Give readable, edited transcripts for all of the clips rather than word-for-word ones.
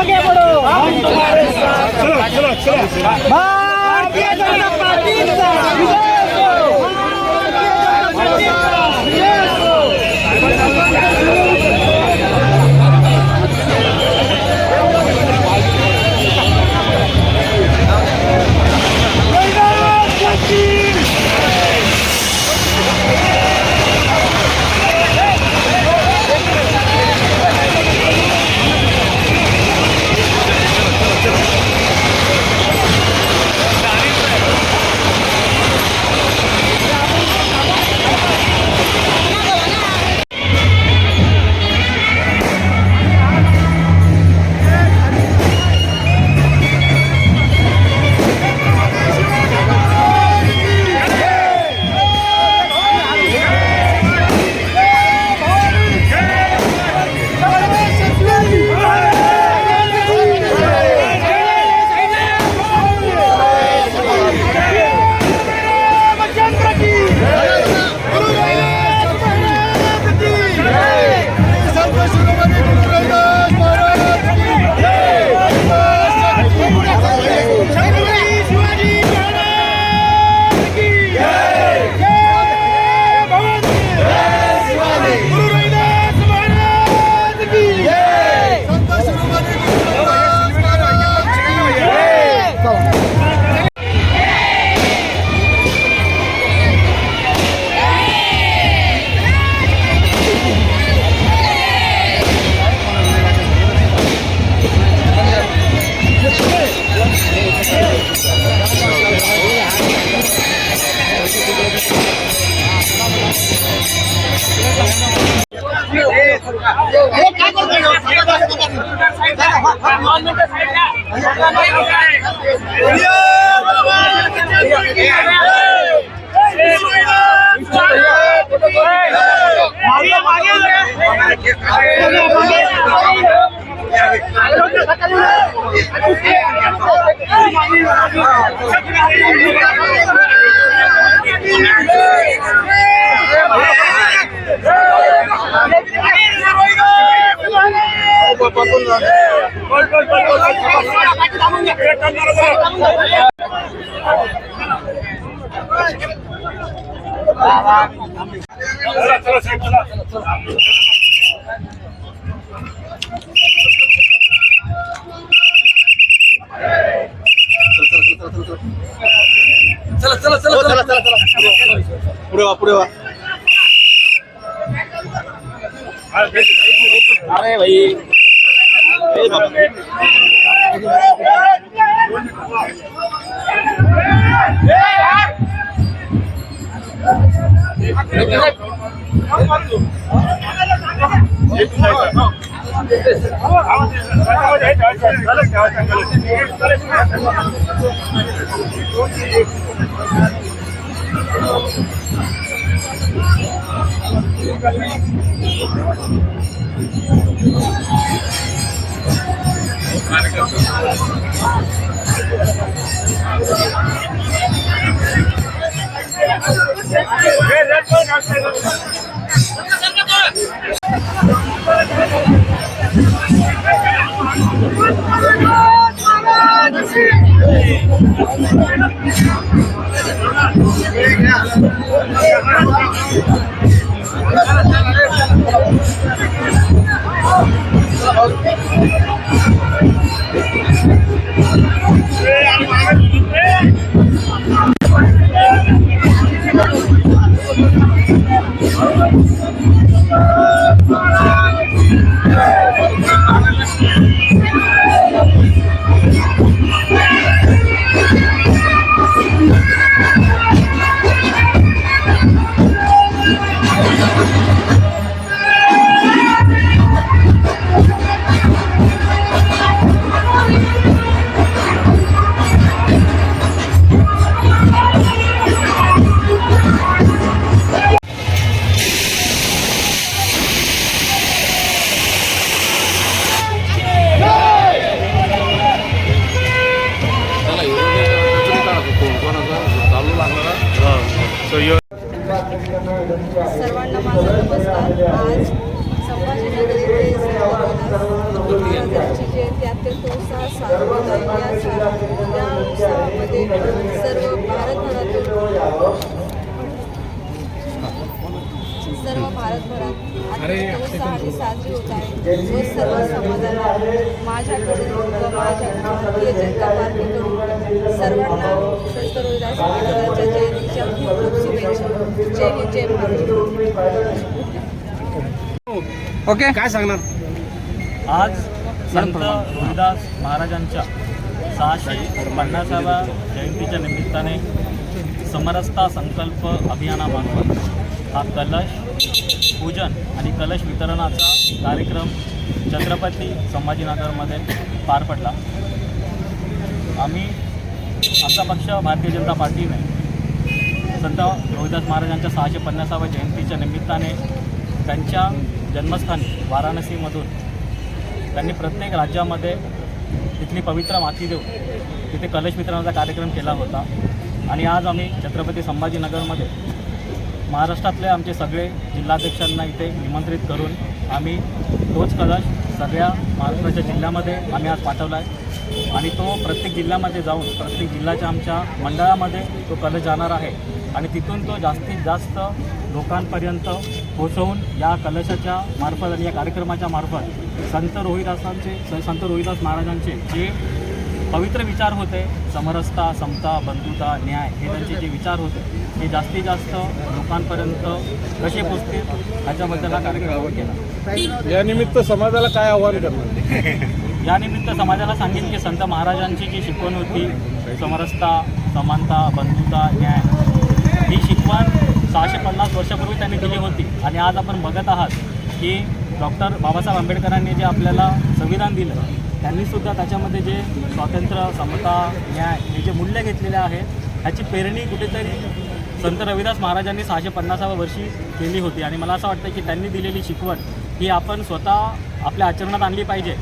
आगे बढ़ो, हम तुम्हारे साथ। भारतीय जनता पार्टी पुढे वा अरे भाई सर्वांना माझा नमस्कार। आज संभाजीनगर येथे जयंती अत्यंत उत्साहाने साजरी होत आहे व सर्व समाजाला माझ्याकडून व माझ्या भारतीय जनता पार्टीकडून सर्वांना संत रोहिदास महाराजांच्या जयंतीच्या खूप खूप शुभेच्छा. जय हिंद जय महाराष्ट्र. ओके, काय सांगणार आज संत रोहिदास महाराजांच्या 650व्या जयंतीच्या निमित्ताने समरसता संकल्प अभियानामार्फत हा कलश पूजन आणि कलश वितरणाचा कार्यक्रम छत्रपती संभाजीनगरमध्ये पार पडला. आमचा पक्ष भारतीय जनता पार्टीने संत रोहिदास महाराजांच्या 650व्या जयंतीच्या निमित्ताने त्यांच्या जन्मस्थानी वाराणसीमधून त्यांनी प्रत्येक राज्यामध्ये तिथली पवित्र माती देऊन तिथे कलश वितरणाचा कार्यक्रम केला होता. आणि आज आम्ही छत्रपती संभाजीनगरमध्ये महाराष्ट्रातले आमचे सगळे जिल्हाध्यक्षांना इथे निमंत्रित करून आम्ही तोच कलश सगळ्या महाराष्ट्राच्या जिल्ह्यामध्ये आम्ही आज पाठवला आहे. आणि तो प्रत्येक जिल्ह्यामध्ये जाऊन प्रत्येक जिल्ह्याच्या आमच्या मंडळामध्ये तो कलश जाणार आहे. आणि तिथून तो जास्तीत जास्त लोकांपर्यंत पोहोचवून या कलशाच्या मार्फत आणि या कार्यक्रमाच्या मार्फत संत रोहिदास महाराजांचे जे पवित्र विचार होते, समरसता, समता, बंधुता, न्याय, हे त्यांचे जे विचार होते ते जास्तीत जास्त लोकांपर्यंत कसे पोचतील याच्याबद्दल हा कार्यक्रम केला. यानिमित्त समाजाला काय आव्हान करणार? यानिमित्त समाजाला सांगेन की संत महाराजांची जी शिकवण होती, समरसता, समानता, बंधुता, न्याय, ही शिकवण 650 वर्षापूर्वी त्यांनी दिली होती. आणि आज आपण बघत आहात की डॉक्टर बाबासाहेब आंबेडकरांनी जे आपल्याला संविधान दिलं, त्यांनीसुद्धा त्याच्यामध्ये जे स्वातंत्र्य, समता, न्याय हे जे मूल्य घेतलेले आहेत ह्याची पेरणी कुठेतरी संत रविदास महाराजांनी 650व्या वर्षी केली होती. आणि मला असं वाटतं की त्यांनी दिलेली शिकवण ही आपण स्वतः आपल्या आचरणात आणली पाहिजे.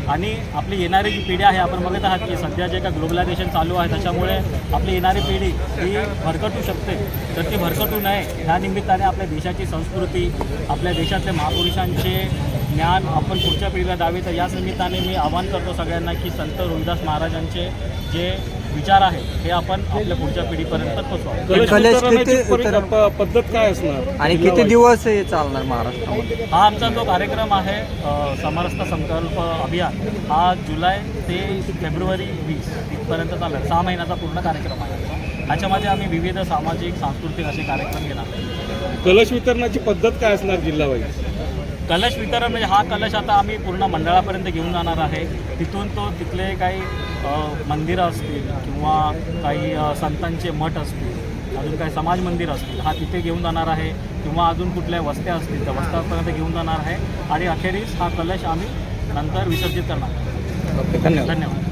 आणि आपली येणारी जी पिढी आहे, आपण बघत आहात की सध्या जे का ग्लोबलायझेशन चालू आहे त्याच्यामुळे आपली येणारी पिढी ही भरकटू शकते. तर ती भरकटू नये ह्या निमित्ताने आपल्या देशाची संस्कृती, आपल्या देशातल्या महापुरुषांचे ज्ञान आपण पुढच्या पिढीला द्यावे. तर याच निमित्ताने मी आवाहन करतो सगळ्यांना की संत रोहिदास महाराजांचे जे विचार आहेत हे आपण आपल्या पुढच्या पिढीपर्यंत पोहोचवावे. पद्धत काय असणार आणि किती दिवस हे चालणार महाराष्ट्रामध्ये? हा आमचा जो कार्यक्रम आहे समरसता संकल्प अभियान, हा जुलै ते फेब्रुवारी 20 इथपर्यंत चालणार, 6 महिन्याचा पूर्ण कार्यक्रम आहे. ह्याच्यामध्ये आम्ही विविध सामाजिक, सांस्कृतिक असे कार्यक्रम घेणार. कलश वितरणाची पद्धत काय असणार जिल्हावाईज? कलश वितरण म्हणजे हा कलश आता आम्ही पूर्ण मंडळापर्यंत घेऊन जाणार आहे. तिथून तो तिथले काही मंदिरं असतील किंवा काही संतांचे मठ असतील, अजून काही समाज मंदिर असतील, हा तिथे घेऊन जाणार आहे. किंवा अजून कुठल्या वस्त्या असतील त्या वस्त्यापर्यंत घेऊन जाणार आहे. आणि अखेरीस हा कलश आम्ही नंतर विसर्जित करणार. ओके, धन्यवाद. धन्यवाद.